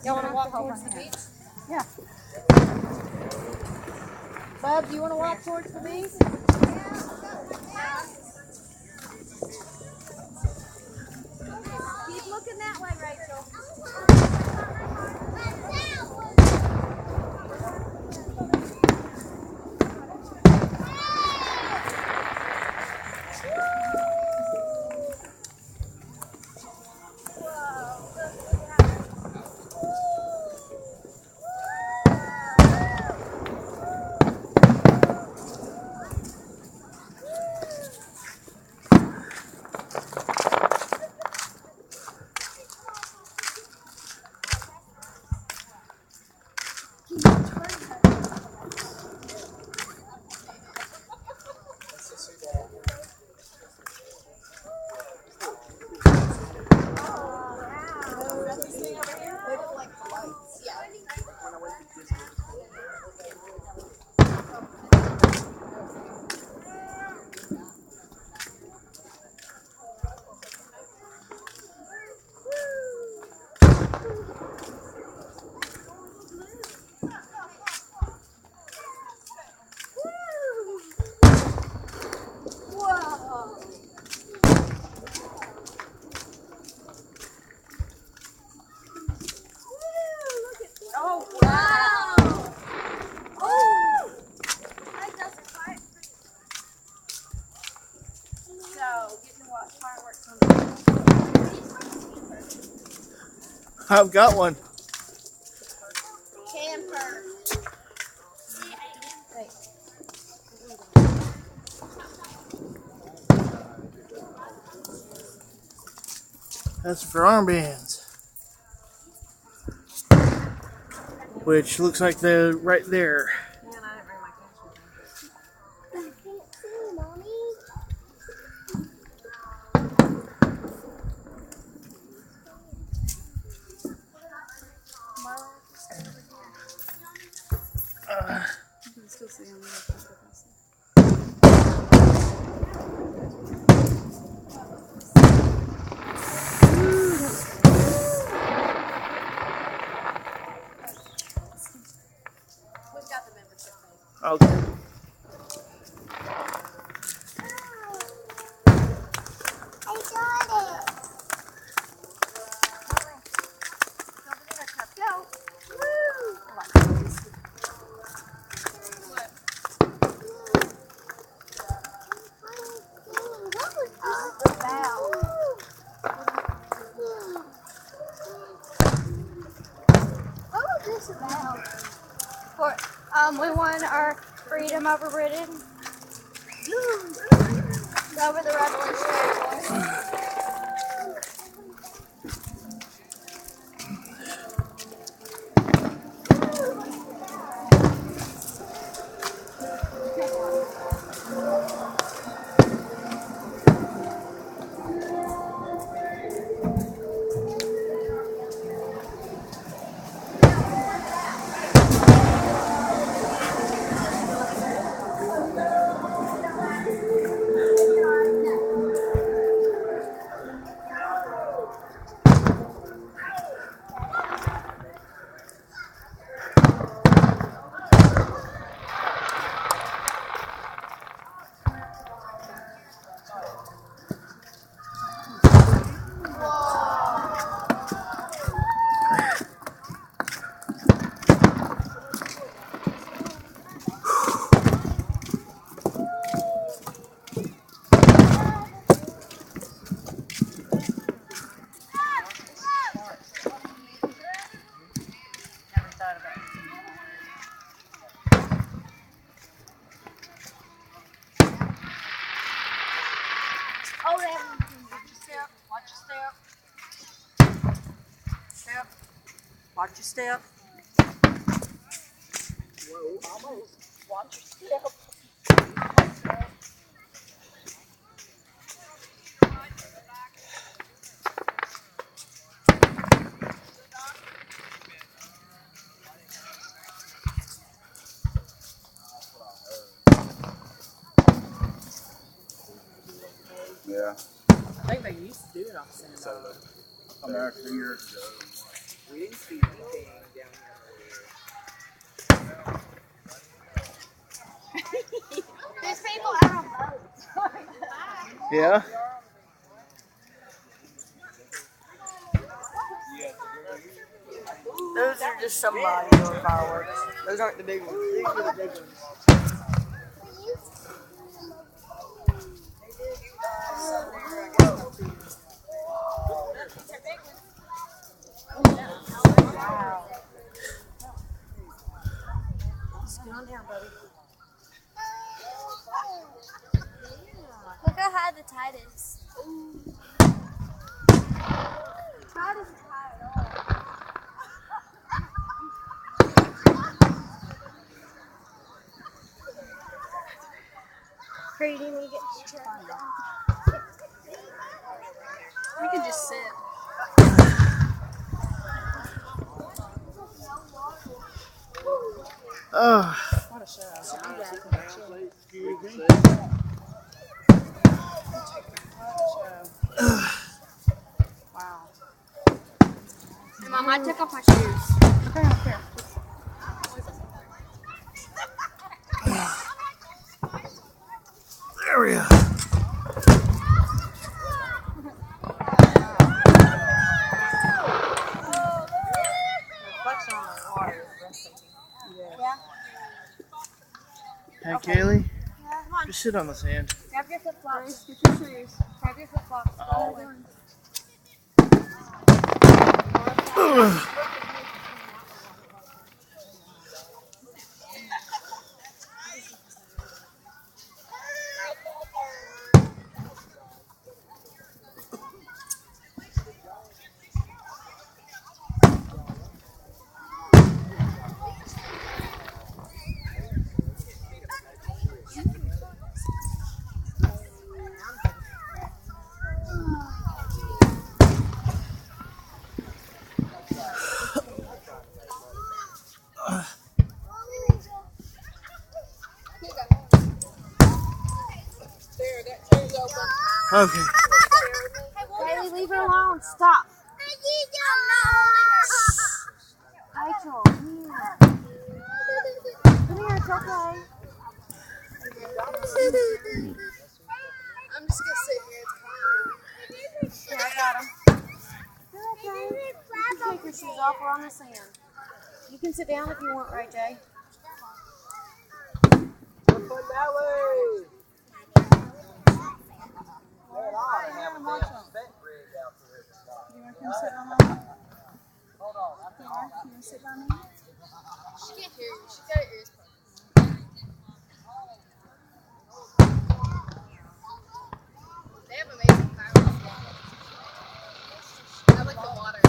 Y'all want to walk towards the beach? Yeah. Bub, do you want to walk towards the beach? Keep looking that way, Rachel. Oh, wow! Oh! So, getting to watch fireworks on the I've got one. camper. That's for armbands. Which looks like they're right there. Man, I didn't bring my cash with me. I can't see, Mommy. You can still see them. We've got the membership thing. Okay. I got it. Go. Woo! What was this about? What was this about? We won our freedom over Britain. Over the revolutionary war. Watch your step. Watch your step. Whoa, almost. Watch your step. Yeah. I think they used to do it on Santa. American years ago. We didn't see anything down There's people out on boats. Yeah? Those are just some bodybuilder fireworks. Those aren't the big ones. These are the big ones. Get on down, buddy. Look how high the tide is. Tide isn't high at all. Pretty, do you need to get this chair? We can just sit. Oh, What a show. Wow. And Mom, I took off my shoes. Okay, up here. there we go. Reflection on the water is breathtaking. Yeah. Hey, Kaylee, Come on. just sit on the sand. Grab your flip flops. Get your shoes. Grab your flip flops. Ugh. Okay. Kaylee, leave her alone. Stop. Rachel, come here. Come here, it's okay. I'm just gonna sit here. Yeah, I got him. You're okay. You can take your shoes off. We're on the sand. You can sit down if you want, Ray J. She can't hear you. She's got her ears plugged. They have amazing fireworks. I like the water.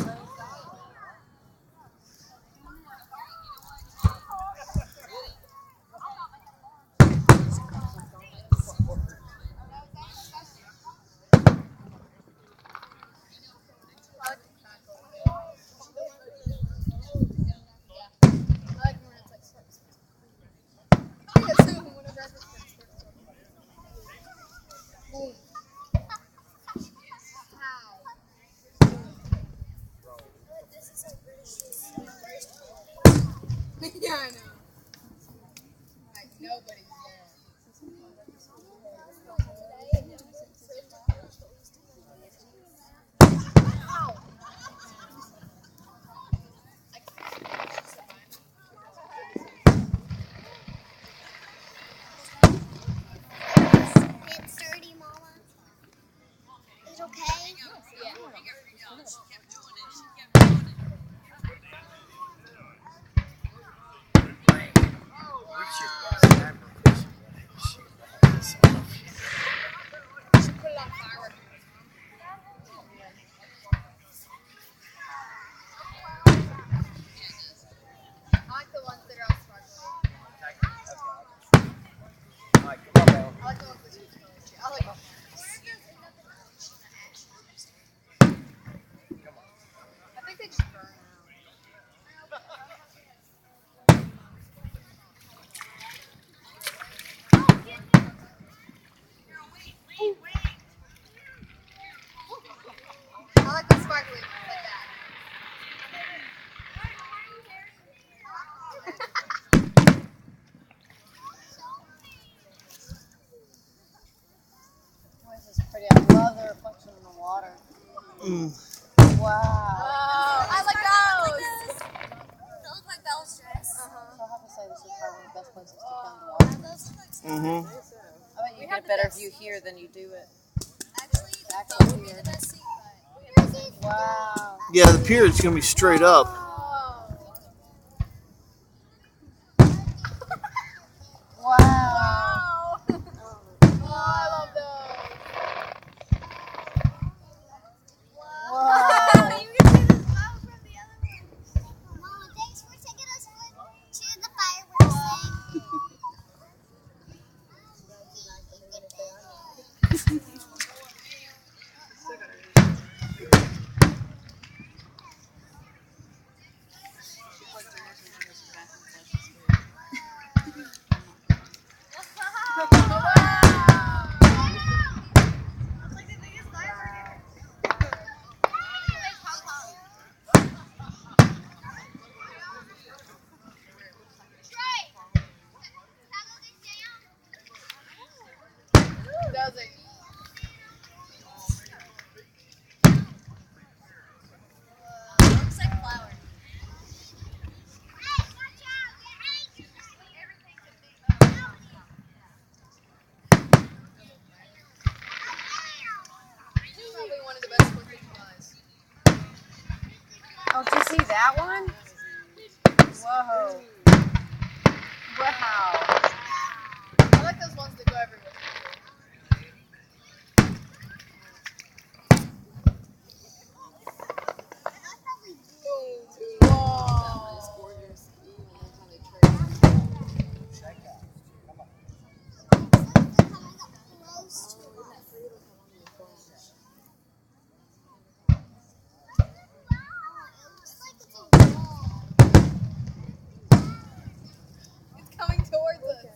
Yeah, I know. Like, nobody's there. It's dirty, Mama. It's okay. I like the ones that are all sparkly. I like the ones that are sparkly. I like I think they just burn out. I like the sparkly ones like that. the reflection in the water. Mm. Wow. I like those. They look like Bella's dress. So I have to say this is probably one of the best places to come to watch. Mm-hmm. I bet you get a better view here than you do it. Actually, the Back boat up would be here. the best seat, but Wow. Yeah, the pier is gonna be straight up. Wow. Oh, I love those. Wow. You can see the smoke from the other one. Mama, thanks for taking us to the fireworks thing. Does it? Looks like flour. Hey, watch out! Probably one of the best looking ones. Oh, did you see that one? Whoa. Wow. I like those ones that go everywhere. It's coming towards us.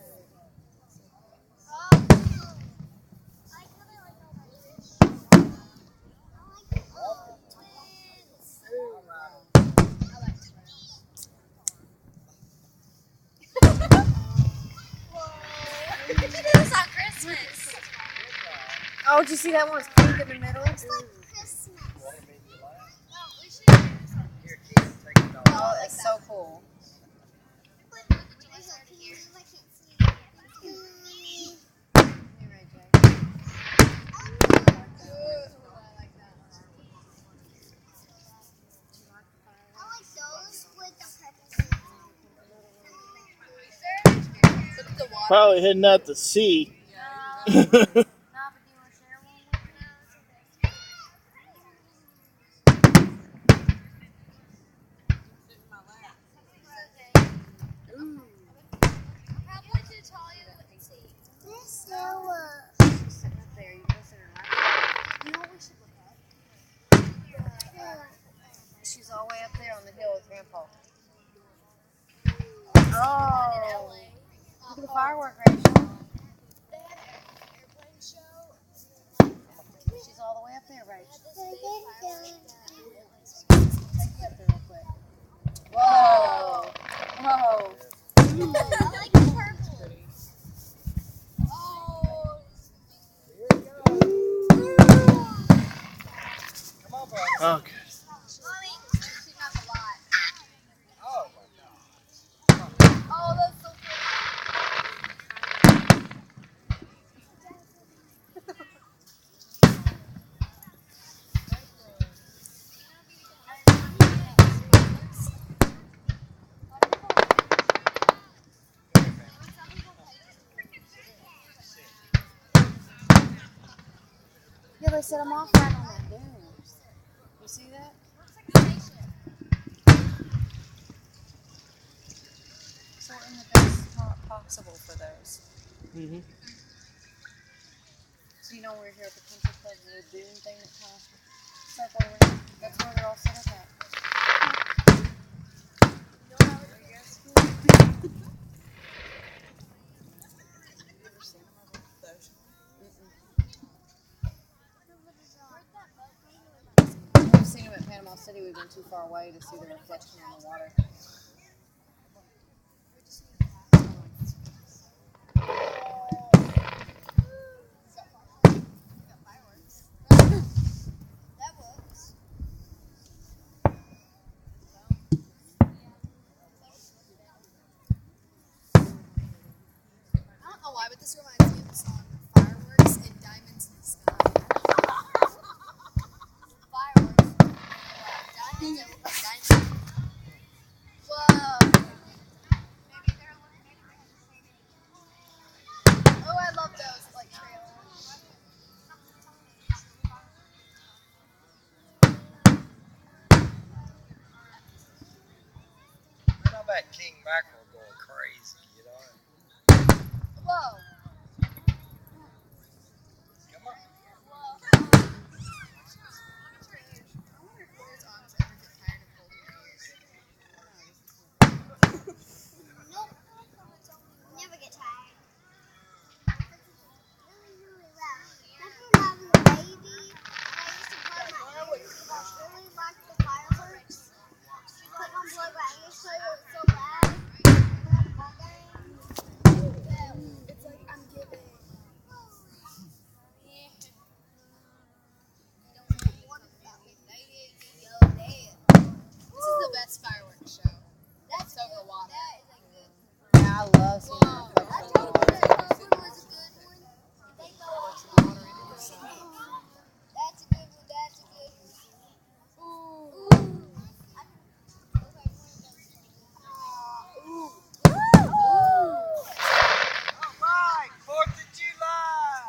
Oh, did you see that one's pink in the middle? Oh, that's so cool. Here, Ray J. Look at the water. Probably heading out to sea. She's all the way up there on the hill with Grandpa. Oh, look at the firework Rachel. She's all the way up there, Rachel. Take you up there real quick. Whoa. Whoa. I like the purple. Oh. Okay. Mommy, she's not a lot. Oh, that's so Yeah, they set them off right on that dune. You see that? So we're in the best spot possible for those. Mm-hmm. So you know we're here at the country club, the dune thing that kind of circle around. That's where they're all set up at. We've seen them at Panama City. We've been too far away to see the reflection on the water. that king mackerel going crazy, you know. Whoa. Come on. Nope. Never get tired. Really well. Remember when I was a baby and I used to play my ears because I really liked the fireworks? Put on play my ears because it was so loud. It's like I'm giving. This is the best fireworks show. That's over the water. That is a good one. Yeah, I love seeing that. I told you that one was a good one. They go off. That's a good one. That's a good one. Ooh. All right, 4th of July.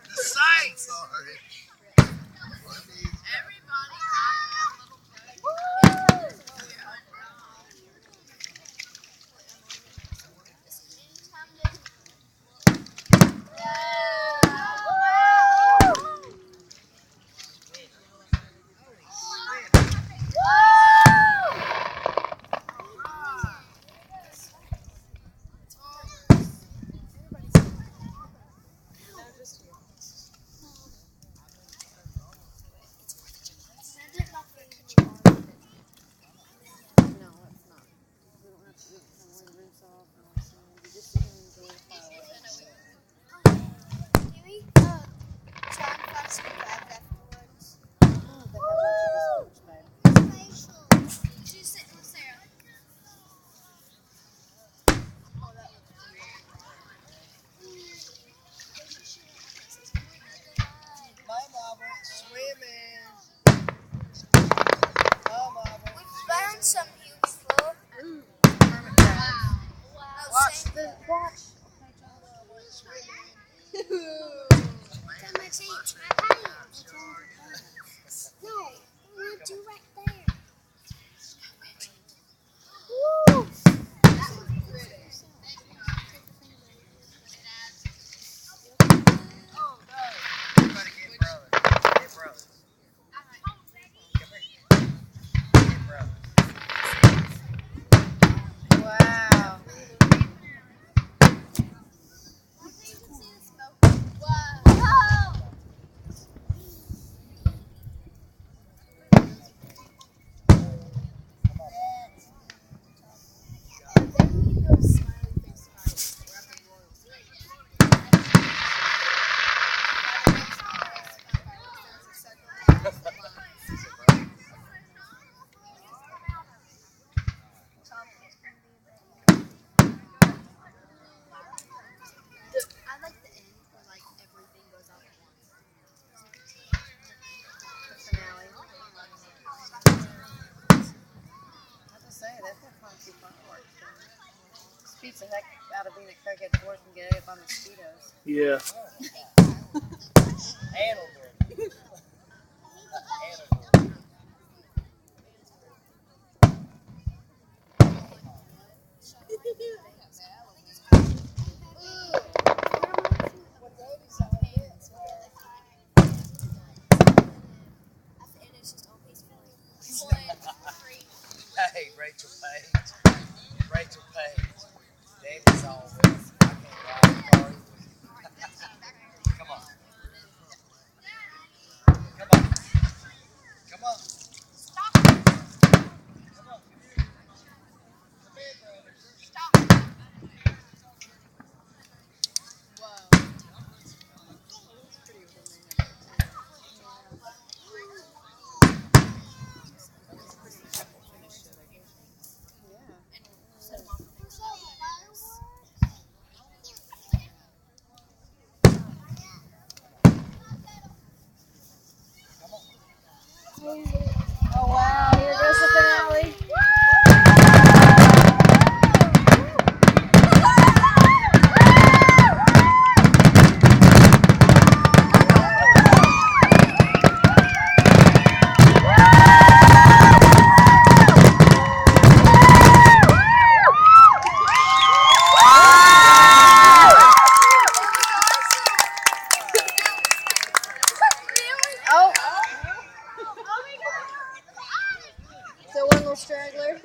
The Saints. No, it's not. We don't have to do it when the roof's off and all that. You just sit here and enjoy the fireworks. Try and find some crabs afterwards. Oh, they have lunch at this beach, babe. She's sitting with Sarah. My mama swimming. Oh, mama. We've found some beautiful. Hermit crabs. Watch Watch. Come my teeth. My pants. No, I want you right there. Woo! Everybody get brothers. Get brothers. Come here. Get brothers. Wow. Wow. I like the end where like everything goes out at once. The finale. I have to say, that's been fun to see fireworks. This beats the heck out of being at Craighead Forest and getting hit by mosquitoes. Yeah. Animal. Hey, Rachel Page. Rachel Page. David's all this. I can't ride a car. Come on. Come on. Come on. Come on. Come here, brother. So one little straggler. Is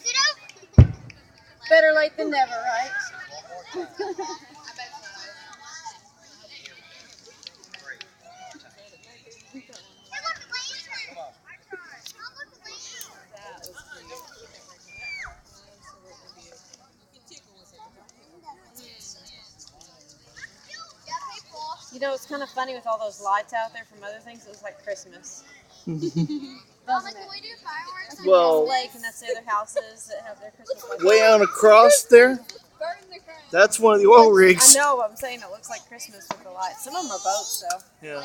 it open? Better late than never, right? Hey, look, the lantern. Oh, look, the lantern. You know, it's kind of funny with all those lights out there from other things. It was like Christmas. Mama, Doesn't can it? we do fireworks? Well- There's Lake, and that's the other houses that have their Christmas lights. Way on across there, that's one of the oil I rigs. know. I'm saying it looks like Christmas with the lights. Some of them are boats, though. Yeah.